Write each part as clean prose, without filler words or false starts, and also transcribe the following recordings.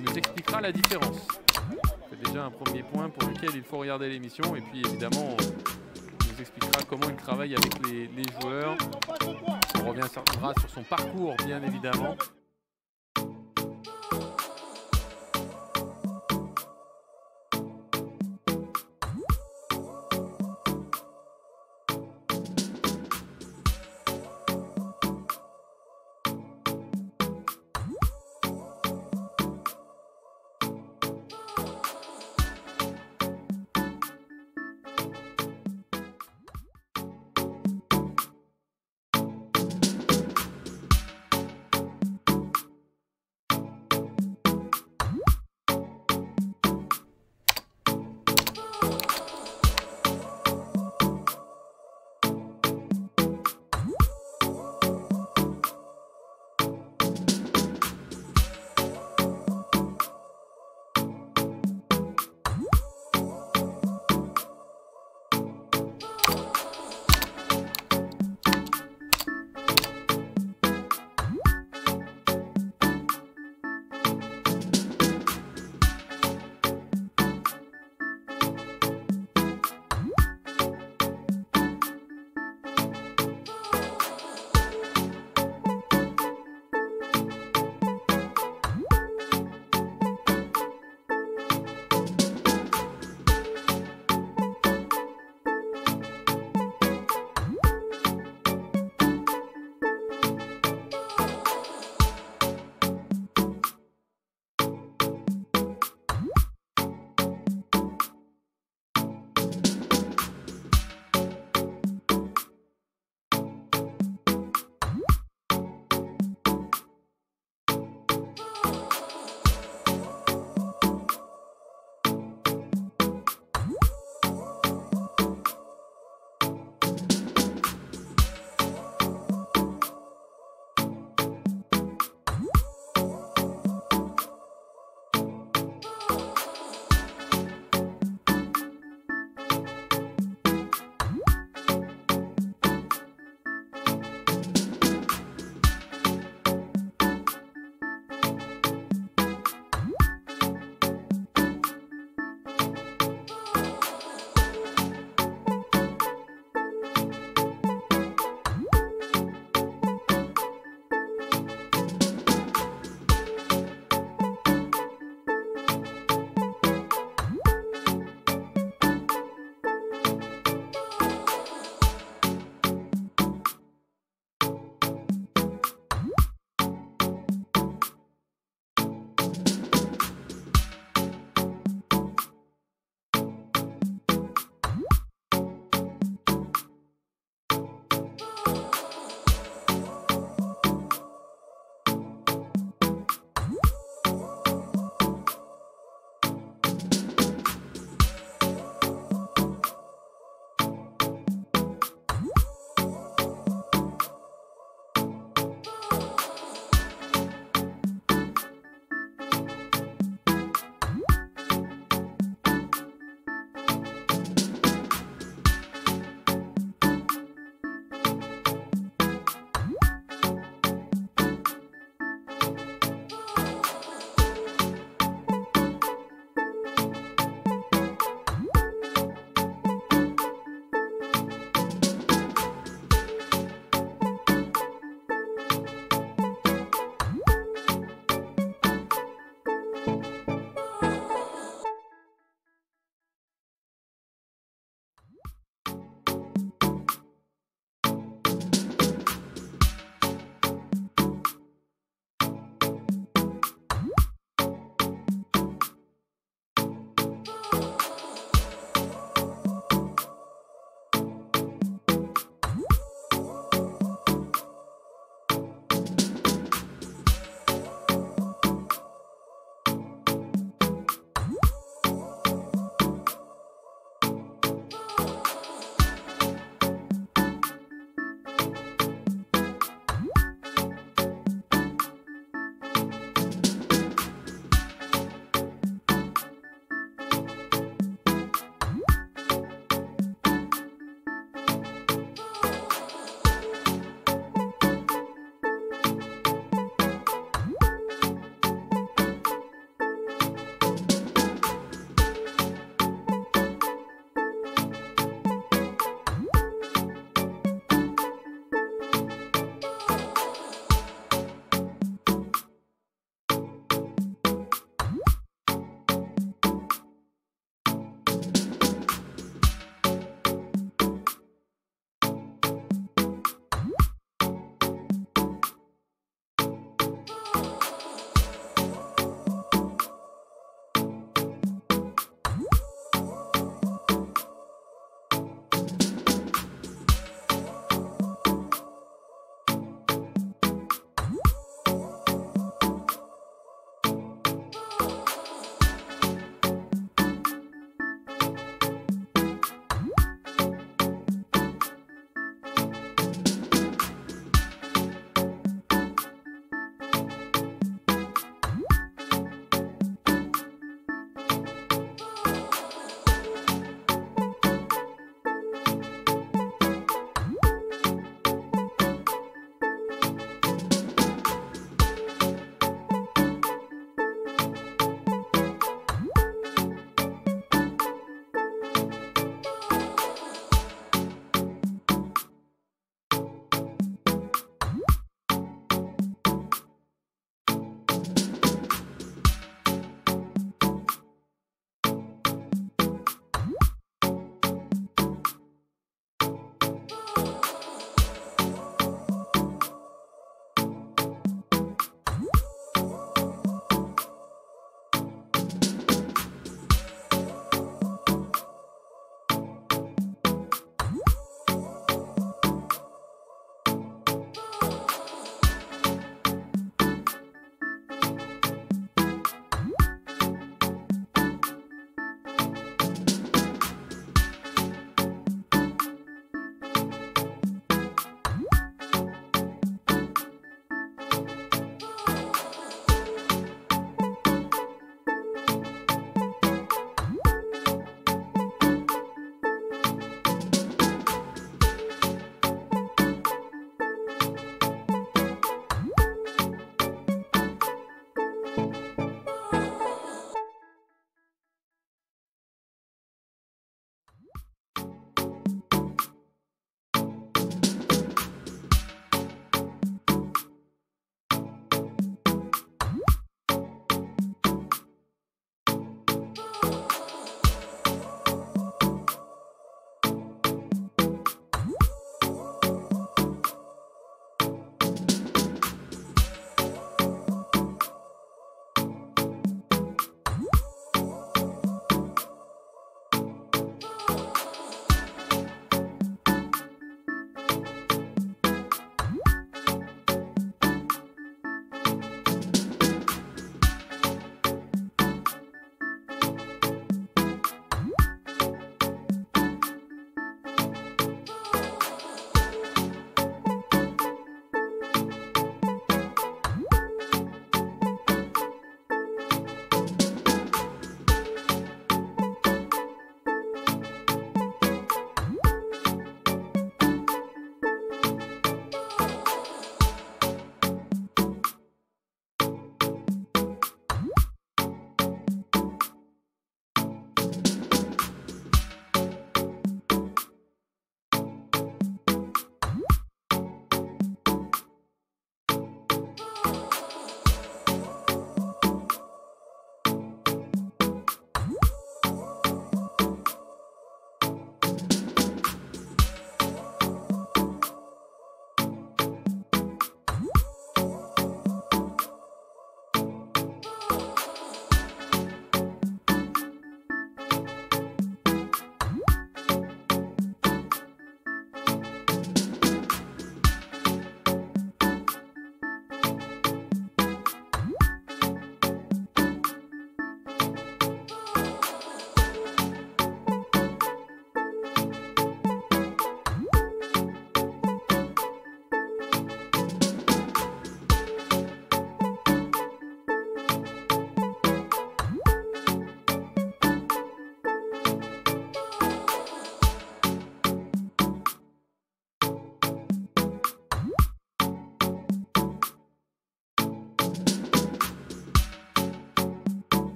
il nous expliquera la différence. C'est déjà un premier point pour lequel il faut regarder l'émission. Et puis évidemment, il nous expliquera comment il travaille avec les joueurs. On reviendra sur son parcours, bien évidemment.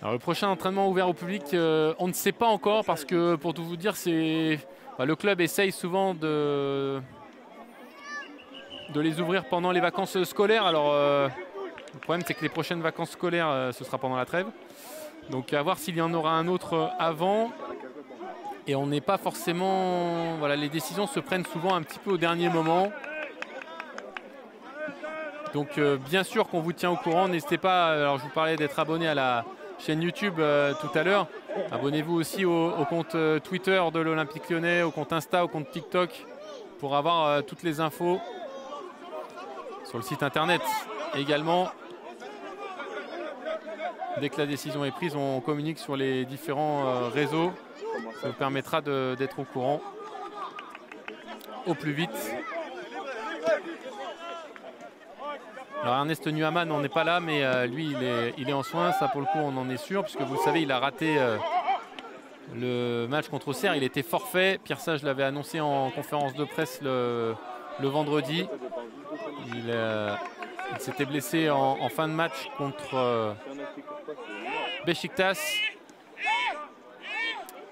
Alors le prochain entraînement ouvert au public, on ne sait pas encore parce que pour tout vous dire, le club essaye souvent de les ouvrir pendant les vacances scolaires. Alors le problème c'est que les prochaines vacances scolaires, ce sera pendant la trêve. Donc à voir s'il y en aura un autre avant. Et on n'est pas forcément... Voilà, les décisions se prennent souvent un petit peu au dernier moment. Donc bien sûr qu'on vous tient au courant. N'hésitez pas, alors je vous parlais d'être abonné à la chaîne YouTube tout à l'heure. Abonnez-vous aussi au compte Twitter de l'Olympique Lyonnais, au compte Insta, au compte TikTok pour avoir toutes les infos. Sur le site internet également. Dès que la décision est prise, on communique sur les différents réseaux. Ça vous permettra d'être au courant au plus vite. Alors Ernest Nuaman, on n'est pas là, mais lui, il est en soins. Ça, pour le coup, on en est sûr, puisque vous le savez, il a raté le match contre Auxerre. Il était forfait. Pierre Sage l'avait annoncé en conférence de presse le vendredi. Il s'était blessé en fin de match contre Beşiktaş.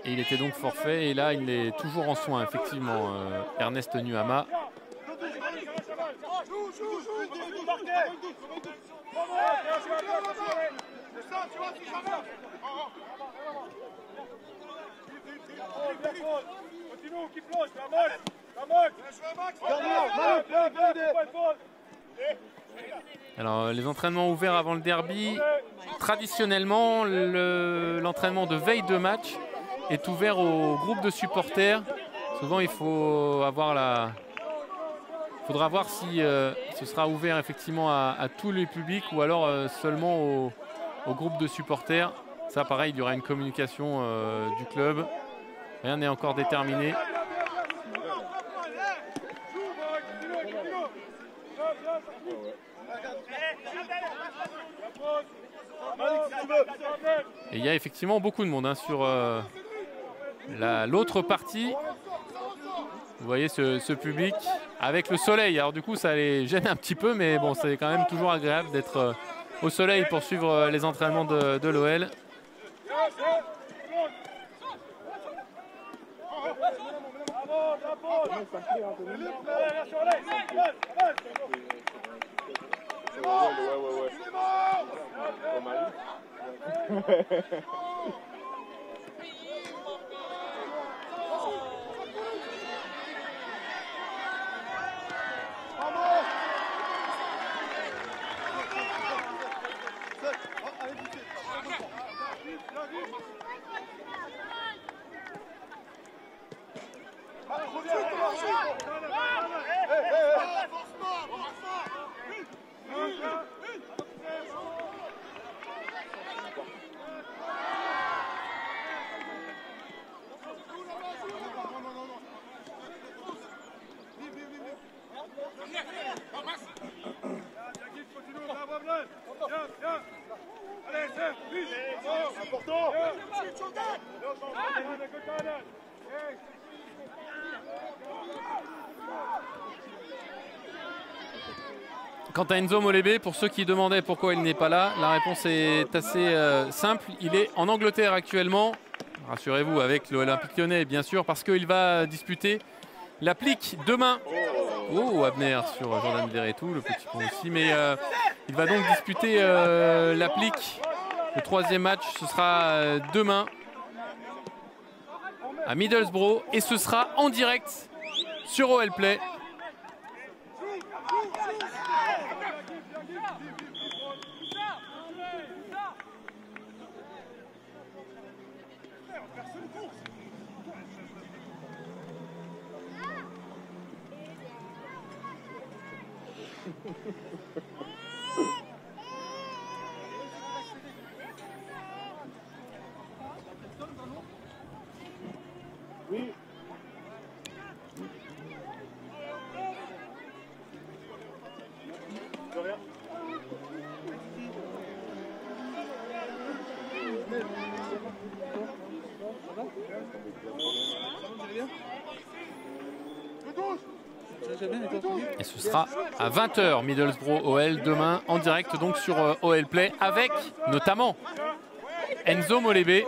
Et il était donc forfait. Et là, il est toujours en soins, effectivement, Ernest Nuama. Alors, les entraînements ouverts avant le derby, traditionnellement, l'entraînement de veille de match est ouvert au groupe de supporters. Souvent, il faut avoir faudra voir si ce sera ouvert effectivement à tous les publics ou alors seulement au groupe de supporters. Ça, pareil, il y aura une communication du club. Rien n'est encore déterminé. Et il y a effectivement beaucoup de monde hein, sur l'autre partie. Vous voyez ce public avec le soleil. Alors du coup, ça les gêne un petit peu, mais bon, c'est quand même toujours agréable d'être au soleil pour suivre les entraînements de l'OL. Quant à Enzo Molébé, pour ceux qui demandaient pourquoi il n'est pas là, la réponse est assez simple. Il est en Angleterre actuellement, rassurez-vous, avec l'Olympique Lyonnais bien sûr, parce qu'il va disputer l'applique demain. Oh, Abner sur Jordan Verretou, le petit pont aussi. Mais il va donc disputer l'applique. Le troisième match, ce sera demain à Middlesbrough. Et ce sera en direct sur OL Play. Oui. De rien. Et ce sera à 20 h Middlesbrough OL demain en direct donc sur OL Play avec notamment Enzo Molebe.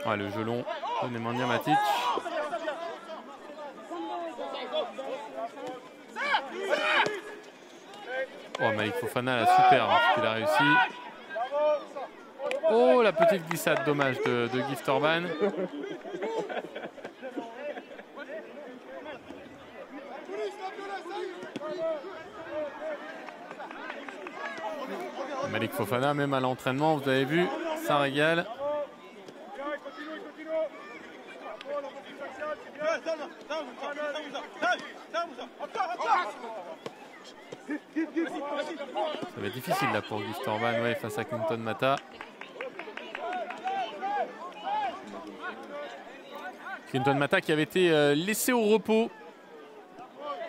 Ouais, le gelon de Nemanja Matic. Oh, Malik Fofana, la super, hein, qu'il a réussi. Oh, la petite glissade, dommage, de Gift Orban. Malik Fofana, même à l'entraînement, vous avez vu, ça régale. Ça va être difficile là pour Gift Orban, ouais, face à Clinton Mata. Clinton Mata qui avait été laissé au repos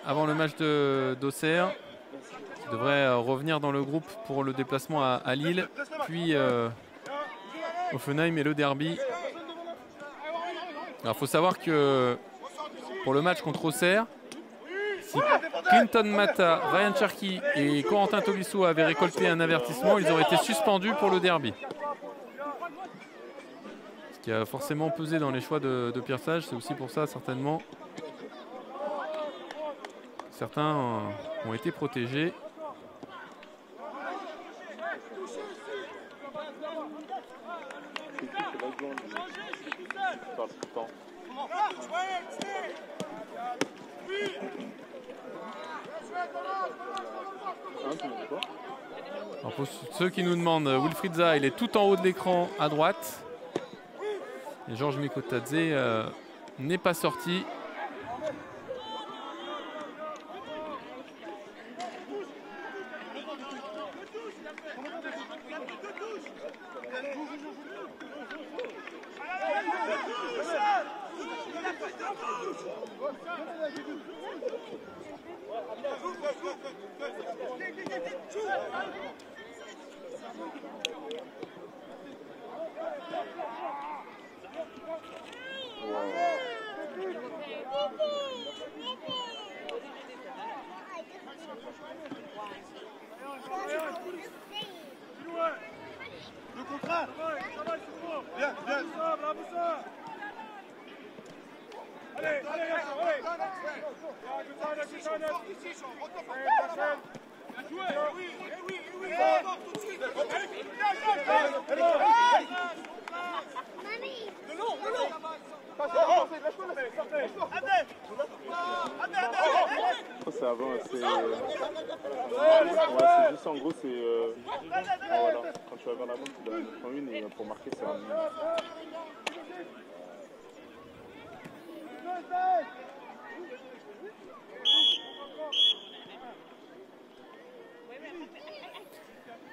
avant le match d'Auxerre, qui devrait revenir dans le groupe pour le déplacement à Lille, puis Offenheim et le derby. Alors il faut savoir que pour le match contre Auxerre, si Clinton Mata, Ryan Cherki et Corentin Tolisso avaient récolté un avertissement, ils auraient été suspendus pour le derby. Ce qui a forcément pesé dans les choix de Pierre Sage, c'est aussi pour ça certainement. Certains ont été protégés. Alors pour ceux qui nous demandent, Wilfried Zaha, il est tout en haut de l'écran à droite. Et Georges Mikotadze n'est pas sorti. Ça avant, c'est ouais, juste en gros, c'est voilà, quand tu vas vers la bande, tu dois en prendre une et pour marquer, c'est un.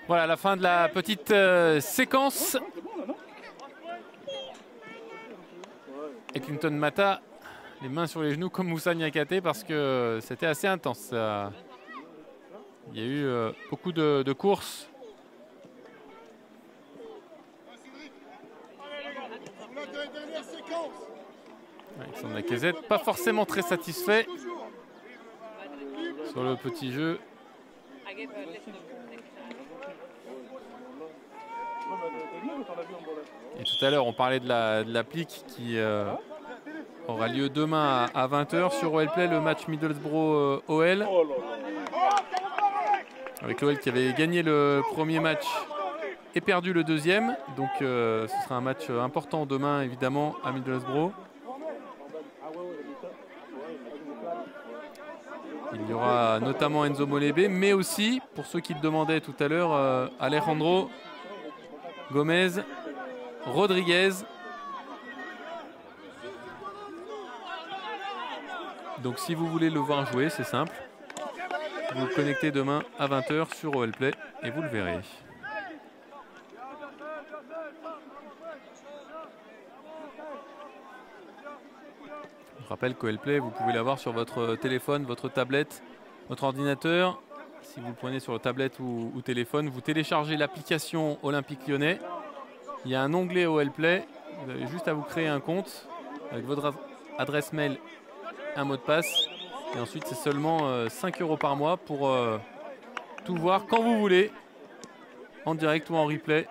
Voilà la fin de la petite séquence. Et Clinton Mata, les mains sur les genoux comme Moussa Niakate parce que c'était assez intense. Il y a eu beaucoup de courses. Alexandre Lacazette, pas forcément très satisfait sur le petit jeu. Et tout à l'heure, on parlait de l'applique qui aura lieu demain à 20 h sur OL Play, le match Middlesbrough-OL. Avec l'OL qui avait gagné le premier match et perdu le deuxième. Donc ce sera un match important demain, évidemment, à Middlesbrough. Il y aura notamment Enzo Molebe, mais aussi, pour ceux qui le demandaient tout à l'heure, Alejandro Gomez, Rodriguez. Donc si vous voulez le voir jouer, c'est simple. Vous vous connectez demain à 20 h sur OLplay et vous le verrez. Je rappelle qu'OLplay, vous pouvez l'avoir sur votre téléphone, votre tablette, votre ordinateur. Si vous le prenez sur tablette ou téléphone, vous téléchargez l'application Olympique Lyonnais. Il y a un onglet OLplay. Vous avez juste à vous créer un compte avec votre adresse mail, un mot de passe. Et ensuite, c'est seulement 5 € par mois pour tout voir quand vous voulez, en direct ou en replay.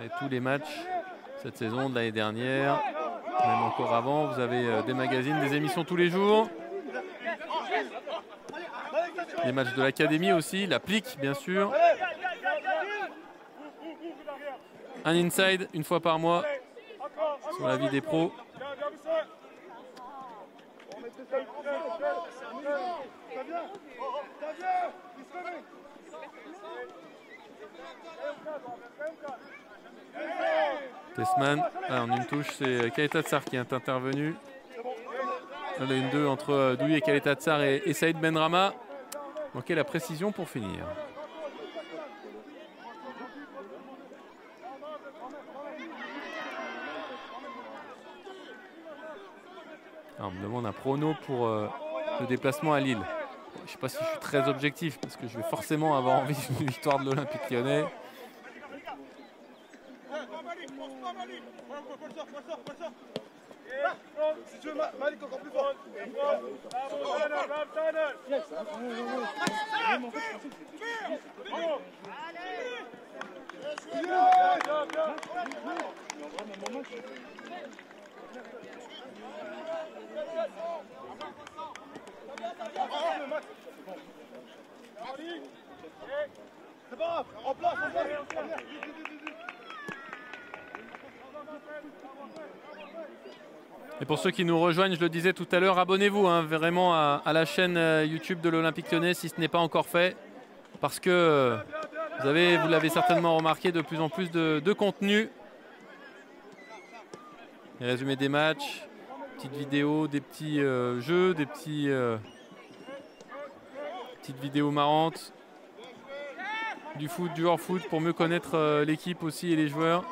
Et tous les matchs cette saison, de l'année dernière, même encore avant, vous avez des magazines, des émissions tous les jours. Les matchs de l'académie aussi, l'applique bien sûr. Un inside une fois par mois sur la vie des pros. Tessman, en une touche, c'est Kaletatsar qui est intervenu. Là, une 2 entre Douillet et Kaletatsar et Saïd Benrama. Manquait la précision pour finir. Alors, on me demande un prono pour le déplacement à Lille. Je ne sais pas si je suis très objectif parce que je vais forcément avoir envie d'une victoire de l'Olympique Lyonnais. Si tu veux, Malik encore plus fort. C'est pas grave, en place, en place. Et pour ceux qui nous rejoignent, je le disais tout à l'heure, abonnez-vous vraiment à la chaîne YouTube de l'Olympique Lyonnais si ce n'est pas encore fait. Parce que vous l'avez certainement remarqué, de plus en plus de contenu. Les résumés des matchs, petites vidéos, des petits jeux, des petites vidéos marrantes. Du foot, du hors-foot pour mieux connaître l'équipe aussi et les joueurs.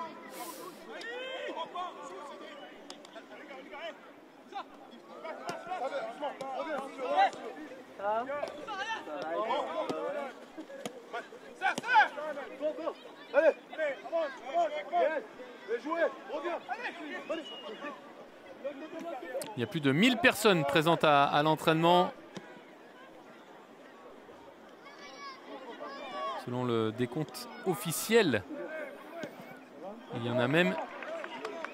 Il y a plus de 1000 personnes présentes à l'entraînement. Selon le décompte officiel, il y en a même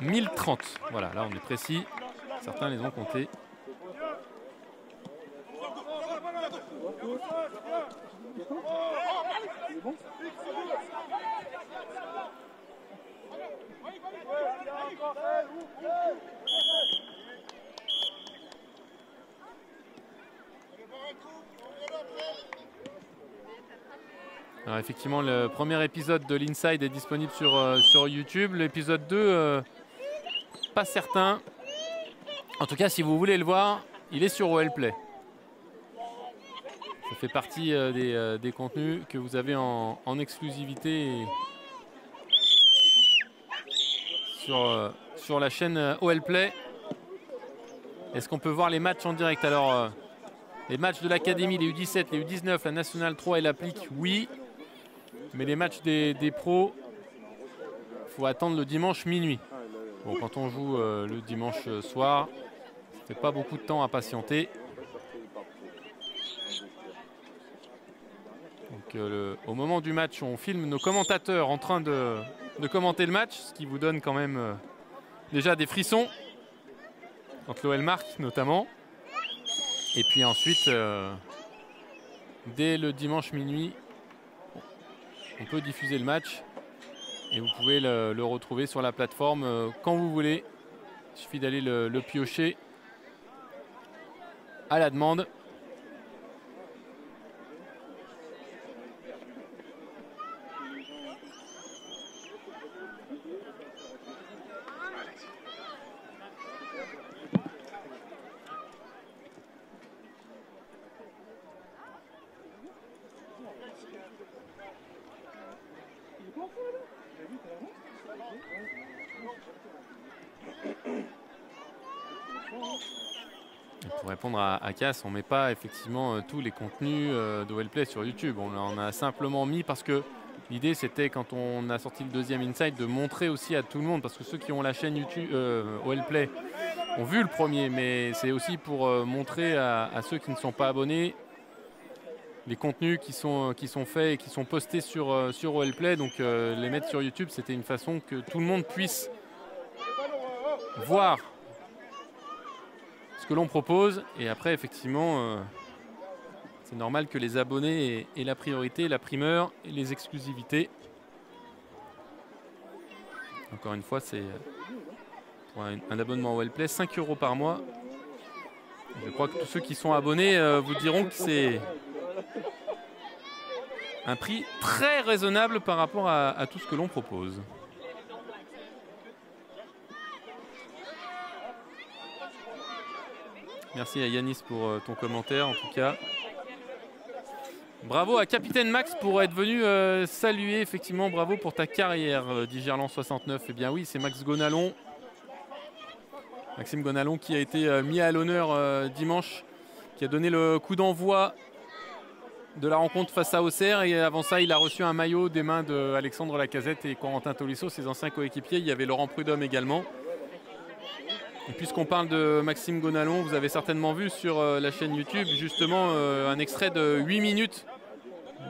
1030. Voilà, là on est précis. Certains les ont comptés. Alors effectivement, le premier épisode de l'Inside est disponible sur YouTube. L'épisode 2, pas certain. En tout cas, si vous voulez le voir, il est sur OLplay. Ça fait partie des contenus que vous avez en exclusivité sur la chaîne OLplay. Est-ce qu'on peut voir les matchs en direct? Alors, les matchs de l'académie, les U17, les U19, la Nationale 3 et l'applique, oui. Mais les matchs des pros, il faut attendre le dimanche minuit. Bon, quand on joue le dimanche soir, ça fait pas beaucoup de temps à patienter. Donc, au moment du match, on filme nos commentateurs en train de commenter le match, ce qui vous donne quand même déjà des frissons, quand l'OL marque notamment. Et puis ensuite, dès le dimanche minuit, on peut diffuser le match et vous pouvez le retrouver sur la plateforme quand vous voulez. Il suffit d'aller le piocher à la demande. Pour répondre à Cass, on ne met pas effectivement tous les contenus d'OL Play sur YouTube. On en a simplement mis parce que l'idée c'était, quand on a sorti le deuxième Inside, de montrer aussi à tout le monde, parce que ceux qui ont la chaîne YouTube OL Play ont vu le premier, mais c'est aussi pour montrer à ceux qui ne sont pas abonnés les contenus qui sont faits et qui sont postés sur OL Play. Donc les mettre sur YouTube, c'était une façon que tout le monde puisse voir ce que l'on propose. Et après, effectivement, c'est normal que les abonnés aient la priorité, la primeur et les exclusivités. Encore une fois, c'est pour un abonnement OL Play, 5 € par mois. Je crois que tous ceux qui sont abonnés vous diront que c'est un prix très raisonnable par rapport à tout ce que l'on propose. Merci à Yanis pour ton commentaire en tout cas. Bravo à Capitaine Max pour être venu saluer, effectivement, bravo pour ta carrière, dit Gerland69. Eh bien oui, c'est Max Gonalon. Maxime Gonalon qui a été mis à l'honneur dimanche, qui a donné le coup d'envoi de la rencontre face à Auxerre. Et avant ça, il a reçu un maillot des mains d'Alexandre Lacazette et Corentin Tolisso, ses anciens coéquipiers. Il y avait Laurent Prudhomme également. Et puisqu'on parle de Maxime Gonalon, vous avez certainement vu sur la chaîne YouTube justement un extrait de 8 minutes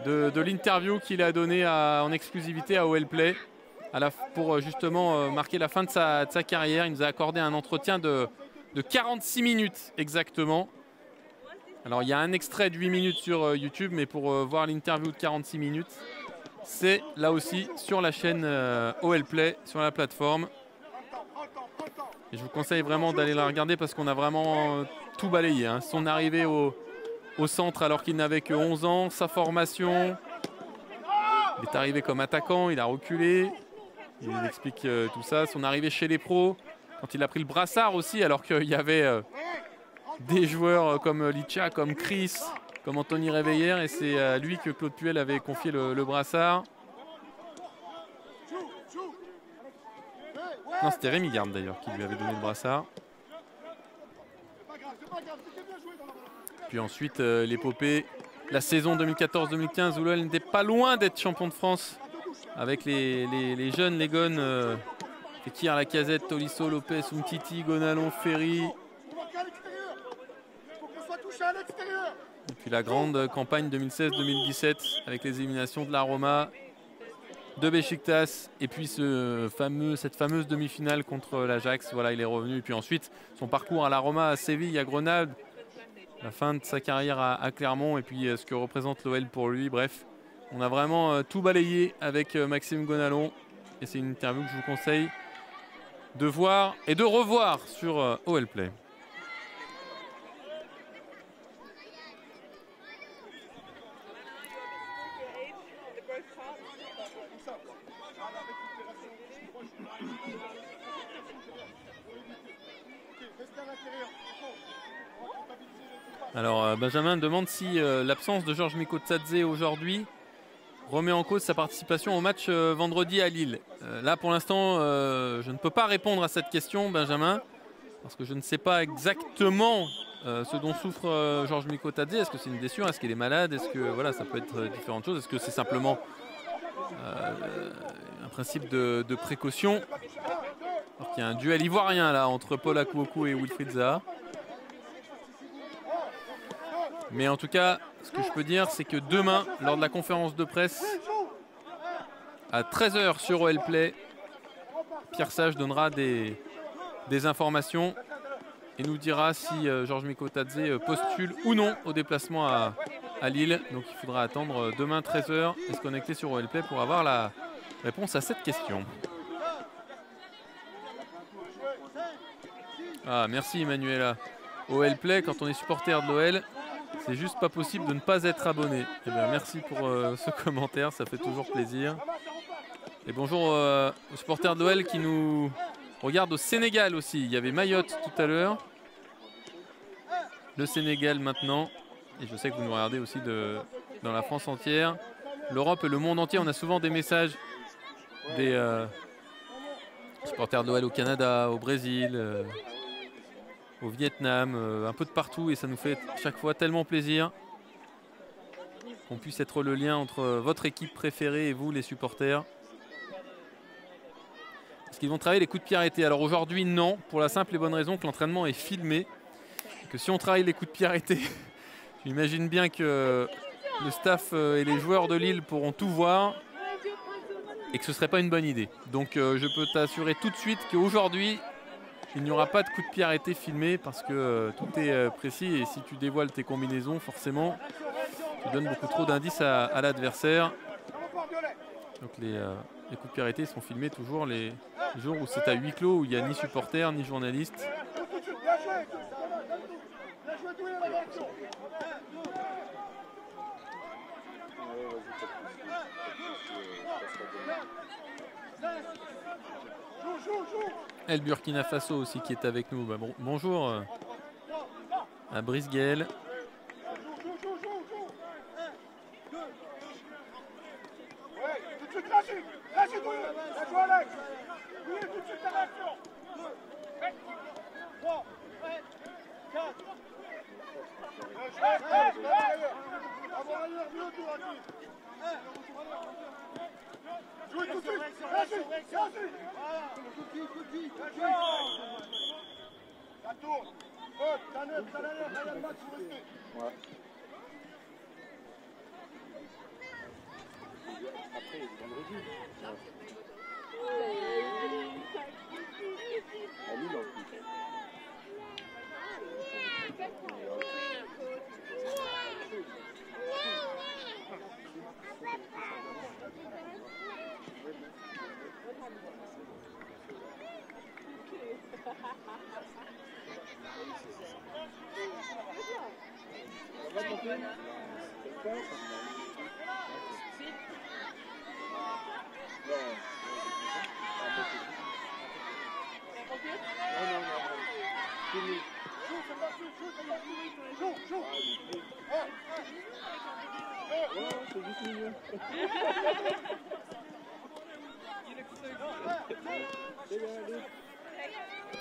de l'interview qu'il a donné en exclusivité à OL Play pour justement marquer la fin de sa carrière. Il nous a accordé un entretien de 46 minutes exactement. Alors il y a un extrait de 8 minutes sur YouTube, mais pour voir l'interview de 46 minutes, c'est là aussi sur la chaîne OL Play, sur la plateforme. Et je vous conseille vraiment d'aller la regarder parce qu'on a vraiment tout balayé. Hein. Son arrivée au centre alors qu'il n'avait que 11 ans, sa formation. Il est arrivé comme attaquant, il a reculé. Il explique tout ça. Son arrivée chez les pros, quand il a pris le brassard aussi, alors qu'il y avait des joueurs comme Licha, comme Chris, comme Anthony Réveillère. Et c'est à lui que Claude Puel avait confié le brassard. Non, c'était Rémi Garde d'ailleurs qui lui avait donné le brassard. Puis ensuite, l'épopée, la saison 2014-2015 où l'OL n'était pas loin d'être champion de France avec les jeunes, les gones, Fekir, Lacazette, Tolisso, Lopez, Umtiti, Gonalon, Ferry. Et puis la grande campagne 2016-2017 avec les éliminations de la Roma, de Beşiktaş, et puis cette fameuse demi-finale contre l'Ajax. Voilà, il est revenu. Et puis ensuite, son parcours à la Roma, à Séville, à Grenade, la fin de sa carrière à Clermont, et puis ce que représente l'OL pour lui. Bref, on a vraiment tout balayé avec Maxime Gonalon. Et c'est une interview que je vous conseille de voir et de revoir sur OL Play. Alors Benjamin demande si l'absence de Georges Mikotadze aujourd'hui remet en cause sa participation au match vendredi à Lille. Là pour l'instant je ne peux pas répondre à cette question, Benjamin, parce que je ne sais pas exactement ce dont souffre Georges Mikotadze. Est-ce que c'est une blessure? Est-ce qu'il est malade? Est-ce que voilà, ça peut être différentes choses? Est-ce que c'est simplement un principe de précaution? Alors qu'il y a un duel ivoirien là entre Paul Akouokou et Wilfried Zaha. Mais en tout cas, ce que je peux dire, c'est que demain, lors de la conférence de presse, à 13 h sur OL Play, Pierre Sage donnera des informations et nous dira si Georges Mikotadze postule ou non au déplacement à Lille. Donc il faudra attendre demain 13 h et se connecter sur OL Play pour avoir la réponse à cette question. Ah, merci Emmanuela. OL Play, quand on est supporter de l'OL, c'est juste pas possible de ne pas être abonné. Eh bien, merci pour ce commentaire, ça fait toujours plaisir. Et bonjour aux supporters de l'OL qui nous regardent au Sénégal aussi. Il y avait Mayotte tout à l'heure. Le Sénégal maintenant. Et je sais que vous nous regardez aussi dans la France entière. L'Europe et le monde entier, on a souvent des messages des supporters de l'OL au Canada, au Brésil, au Vietnam, un peu de partout. Et ça nous fait chaque fois tellement plaisir qu'on puisse être le lien entre votre équipe préférée et vous, les supporters. Est-ce qu'ils vont travailler les coups de pied arrêtés? Alors aujourd'hui, non, pour la simple et bonne raison que l'entraînement est filmé. Et que si on travaille les coups de pied arrêtés, j'imagine bien que le staff et les joueurs de Lille pourront tout voir et que ce ne serait pas une bonne idée. Donc je peux t'assurer tout de suite qu'aujourd'hui, il n'y aura pas de coups de pied arrêtés filmés parce que tout est précis et si tu dévoiles tes combinaisons, forcément, tu donnes beaucoup trop d'indices à l'adversaire. Donc les coups de pied arrêtés sont filmés toujours les jours où c'est à huis clos, où il n'y a ni supporters ni journalistes. Et le Burkina Faso aussi qui est avec nous. Bah, bonjour à Brice-Gaël.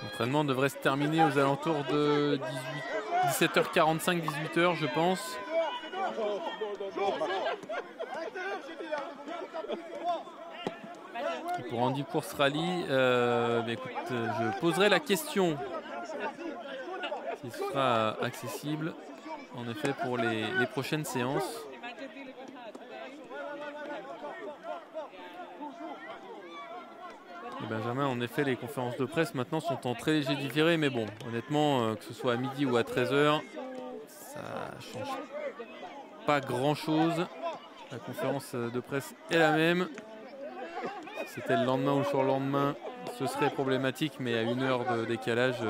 L'entraînement devrait se terminer aux alentours de 17h45, 18h, je pense. Et pour Andy Course Rally, écoute, je poserai la question s'il sera accessible en effet pour les prochaines séances. Et Benjamin, en effet, les conférences de presse maintenant sont en très léger différé, mais bon, honnêtement, que ce soit à midi ou à 13h, ça change pas grand-chose. La conférence de presse est la même. Si c'était le lendemain ou le surlendemain, ce serait problématique, mais à 1 heure de décalage.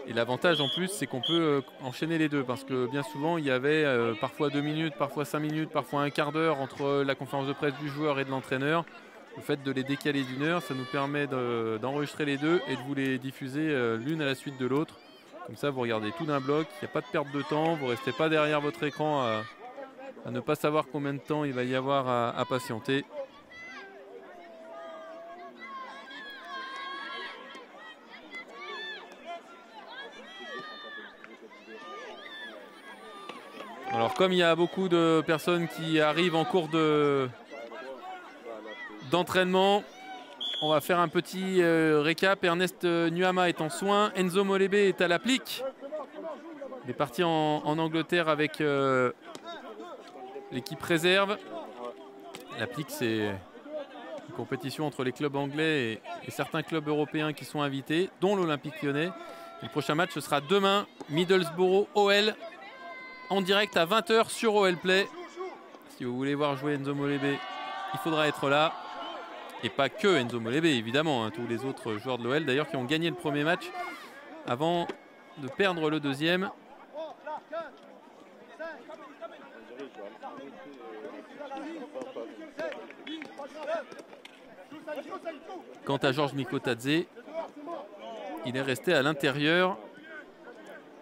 Et l'avantage en plus, c'est qu'on peut enchaîner les deux, parce que bien souvent, il y avait parfois 2 minutes, parfois 5 minutes, parfois un quart d'heure entre la conférence de presse du joueur et de l'entraîneur. Le fait de les décaler d'1 heure, ça nous permet d'enregistrer les deux et de vous les diffuser l'une à la suite de l'autre. Comme ça, vous regardez tout d'un bloc, il n'y a pas de perte de temps, vous ne restez pas derrière votre écran à ne pas savoir combien de temps il va y avoir à patienter. Alors comme il y a beaucoup de personnes qui arrivent en cours d'entraînement, on va faire un petit récap. Ernest Nuama est en soins, Enzo Molebe est à l'applique. Il est parti en Angleterre avec l'équipe réserve. L'applique, c'est une compétition entre les clubs anglais et certains clubs européens qui sont invités, dont l'Olympique Lyonnais. Et le prochain match, ce sera demain, Middlesbrough OL. En direct à 20 h sur OL Play. Si vous voulez voir jouer Enzo Molebe, il faudra être là. Et pas que Enzo Molebe, évidemment, hein, tous les autres joueurs de l'OL d'ailleurs qui ont gagné le premier match avant de perdre le deuxième. Quant à Georges Mikotadze, il est resté à l'intérieur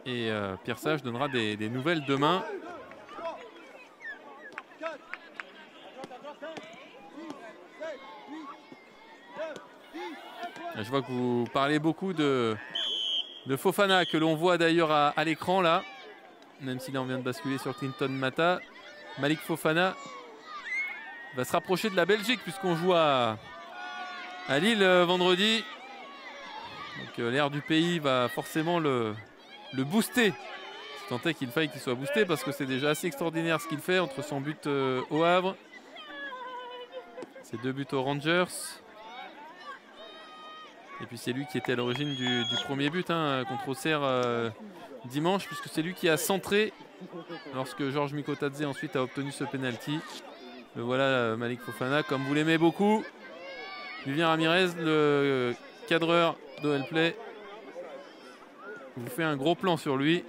et Pierre Sage donnera des nouvelles demain. Je vois que vous parlez beaucoup de Fofana, que l'on voit d'ailleurs à l'écran là, même si là on vient de basculer sur Clinton Mata. Malik Fofana va se rapprocher de la Belgique puisqu'on joue à Lille vendredi. Donc l'air du pays va forcément le booster. Si tant est qu'il faille qu'il soit boosté, parce que c'est déjà assez extraordinaire ce qu'il fait entre son but au Havre, ses 2 buts aux Rangers. Et puis c'est lui qui était à l'origine du premier but hein, contre Auxerre dimanche, puisque c'est lui qui a centré lorsque Georges Mikotadze ensuite a obtenu ce penalty. Le voilà Malik Fofana, comme vous l'aimez beaucoup. Vivien Ramirez, le cadreur d'OL Play, vous fait un gros plan sur lui.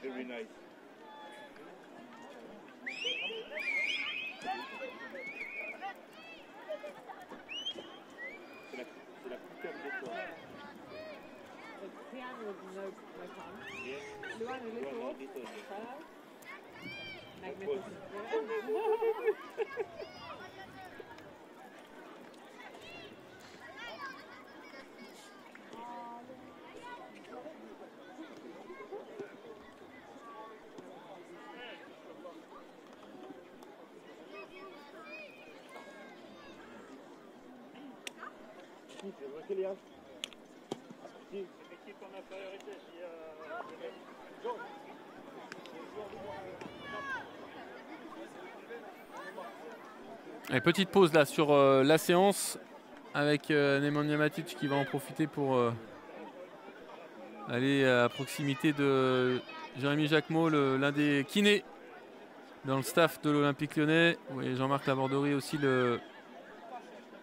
Very nice. C'est la plus calme de toi. Quel âge? C'est l'équipe en infériorité. Et petite pause là sur la séance avec Nemanja Matic qui va en profiter pour aller à proximité de Jérémy Jacquemot, l'un des kinés dans le staff de l'Olympique Lyonnais. Oui, Jean-Marc Laborderie aussi, le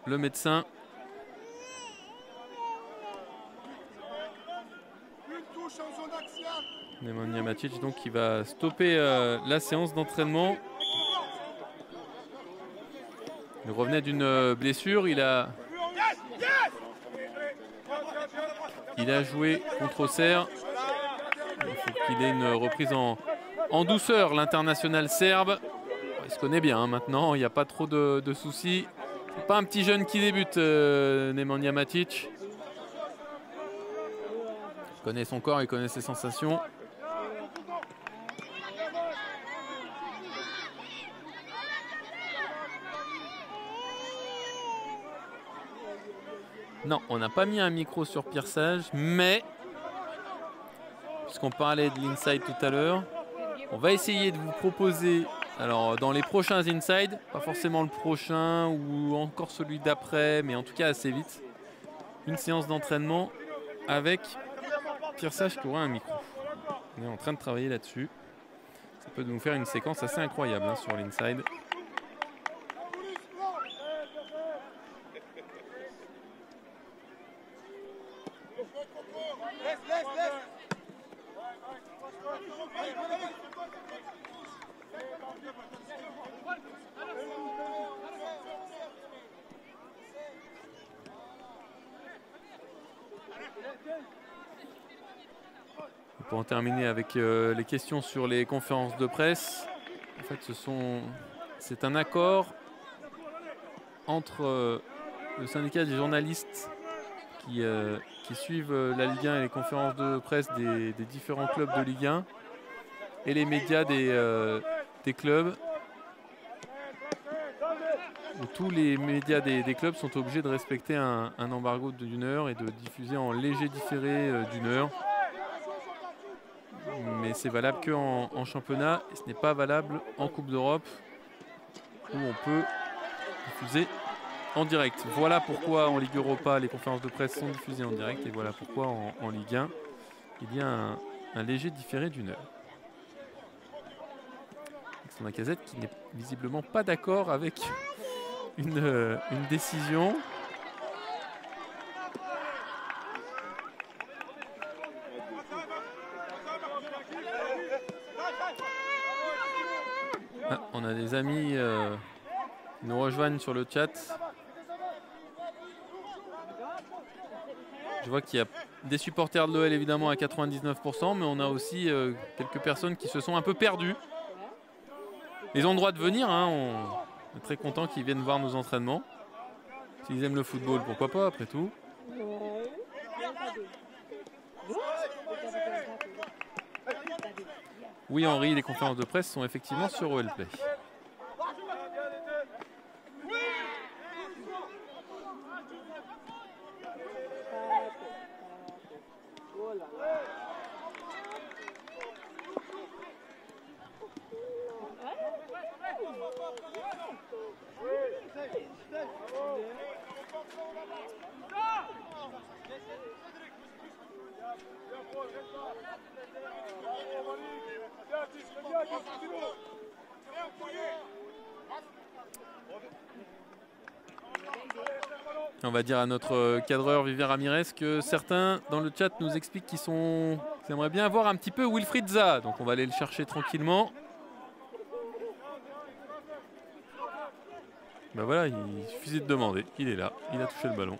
médecin. Nemanja Matic donc qui va stopper la séance d'entraînement. Il revenait d'une blessure, il a joué contre Auxerre. Il faut qu'il ait une reprise en douceur, l'international serbe. Il se connaît bien hein, maintenant, il n'y a pas trop de soucis. C'est pas un petit jeune qui débute, Nemanja Matic. Il connaît son corps, il connaît ses sensations. Non, on n'a pas mis un micro sur Pierre Sage, mais puisqu'on parlait de l'inside tout à l'heure, on va essayer de vous proposer, alors dans les prochains inside, pas forcément le prochain ou encore celui d'après, mais en tout cas assez vite, une séance d'entraînement avec Pierre Sage qui aura un micro. On est en train de travailler là-dessus. Ça peut nous faire une séquence assez incroyable hein, sur l'inside. Pour en terminer avec les questions sur les conférences de presse, en fait c'est un accord entre le syndicat des journalistes qui suivent la Ligue 1 et les conférences de presse des différents clubs de Ligue 1 et les médias des clubs, où tous les médias des clubs sont obligés de respecter un embargo d'1 heure et de diffuser en léger différé d'1 heure. mais c'est valable qu'en championnat et ce n'est pas valable en Coupe d'Europe où on peut diffuser en direct. Voilà pourquoi en Ligue Europa les conférences de presse sont diffusées en direct et voilà pourquoi en Ligue 1 il y a un léger différé d'1 heure. Alexandre Lacazette qui n'est visiblement pas d'accord avec une décision. Ah, on a des amis qui nous rejoignent sur le chat. Je vois qu'il y a des supporters de l'OL évidemment à 99%, mais on a aussi quelques personnes qui se sont un peu perdues. Ils ont le droit de venir, hein, on est très content qu'ils viennent voir nos entraînements. S'ils aiment le football, pourquoi pas après tout. Oui Henri, les conférences de presse sont effectivement sur OL Play. On va dire à notre cadreur Vivien Ramirez que certains dans le chat nous expliquent qu'ils aimeraient bien voir un petit peu Wilfried Zaha. Donc on va aller le chercher tranquillement. Ben voilà, il suffisait de demander. Il est là, il a touché le ballon.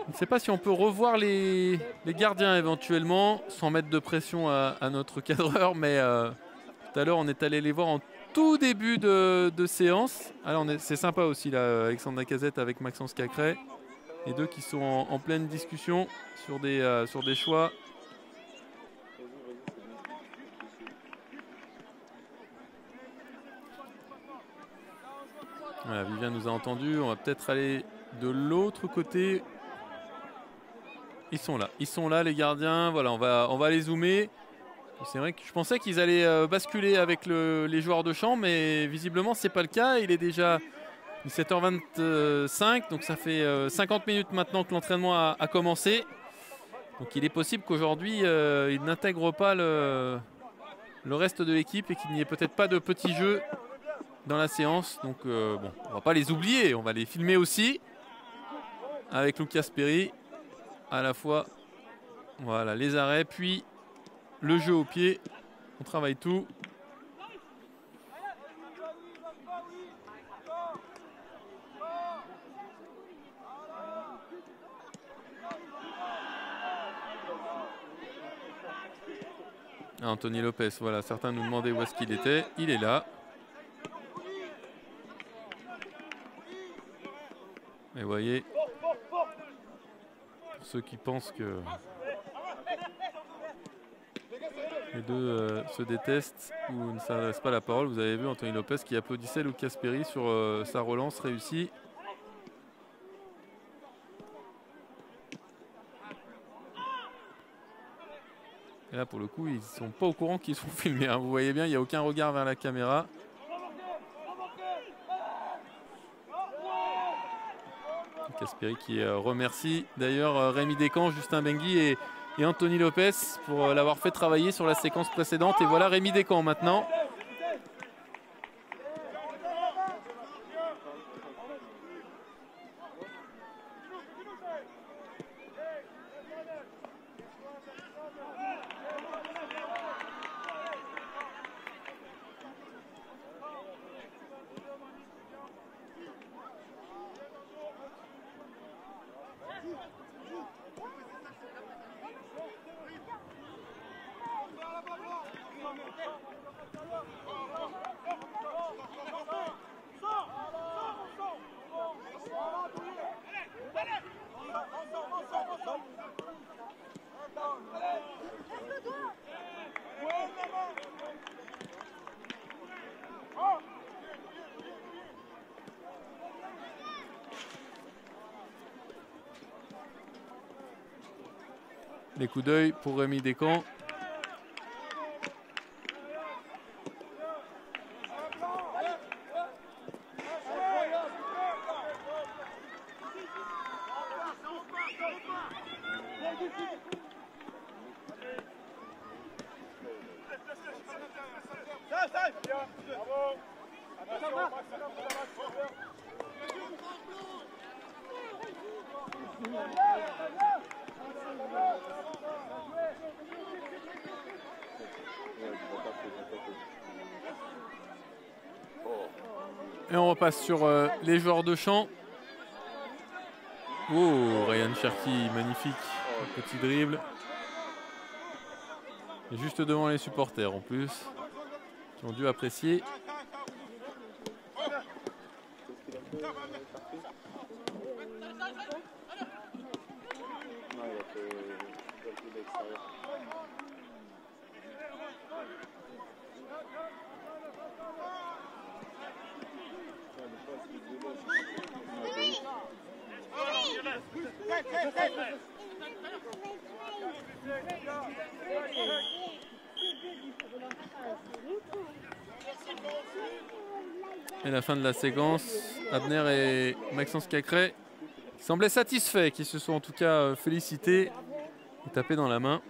Je ne sais pas si on peut revoir les gardiens éventuellement, sans mettre de pression à notre cadreur, mais tout à l'heure on est allé les voir en tout début de séance. Alors c'est sympa aussi là, Alexandre Lacazette avec Maxence Cacré, les deux qui sont en pleine discussion sur des choix. Voilà, Vivien nous a entendu, on va peut-être aller de l'autre côté. Ils sont là les gardiens, voilà, on va les zoomer. C'est vrai que je pensais qu'ils allaient basculer avec les joueurs de champ, mais visiblement c'est pas le cas. Il est déjà 17h25, donc ça fait 50 minutes maintenant que l'entraînement a commencé. Donc il est possible qu'aujourd'hui il n'intègre pas le reste de l'équipe et qu'il n'y ait peut-être pas de petits jeux dans la séance. Donc bon, on va pas les oublier, on va les filmer aussi avec Lucas Perry. À la fois, voilà, les arrêts, puis le jeu au pied. On travaille tout. Anthony Lopez, voilà, certains nous demandaient où est-ce qu'il était. Il est là. Et vous voyez, pour ceux qui pensent que les deux se détestent ou ne s'adressent pas la parole, vous avez vu Anthony Lopez qui applaudissait Lucas Perry sur sa relance réussie. Et là pour le coup ils ne sont pas au courant qu'ils sont filmés, hein. Vous voyez bien, il n'y a aucun regard vers la caméra. Lucas Perry qui remercie d'ailleurs Rémi Descamps, Justin Bengui et Anthony Lopez pour l'avoir fait travailler sur la séquence précédente. Et voilà Rémi Descamps maintenant. Les coups d'œil pour Rémi Descamps. Et on repasse sur les joueurs de champ. Oh, Ryan Cherki, magnifique. Un petit dribble. Et juste devant les supporters en plus, qui ont dû apprécier. Et la fin de la séquence, Abner et Maxence Cacré semblaient satisfaits, qui se sont en tout cas félicités et tapés dans la main.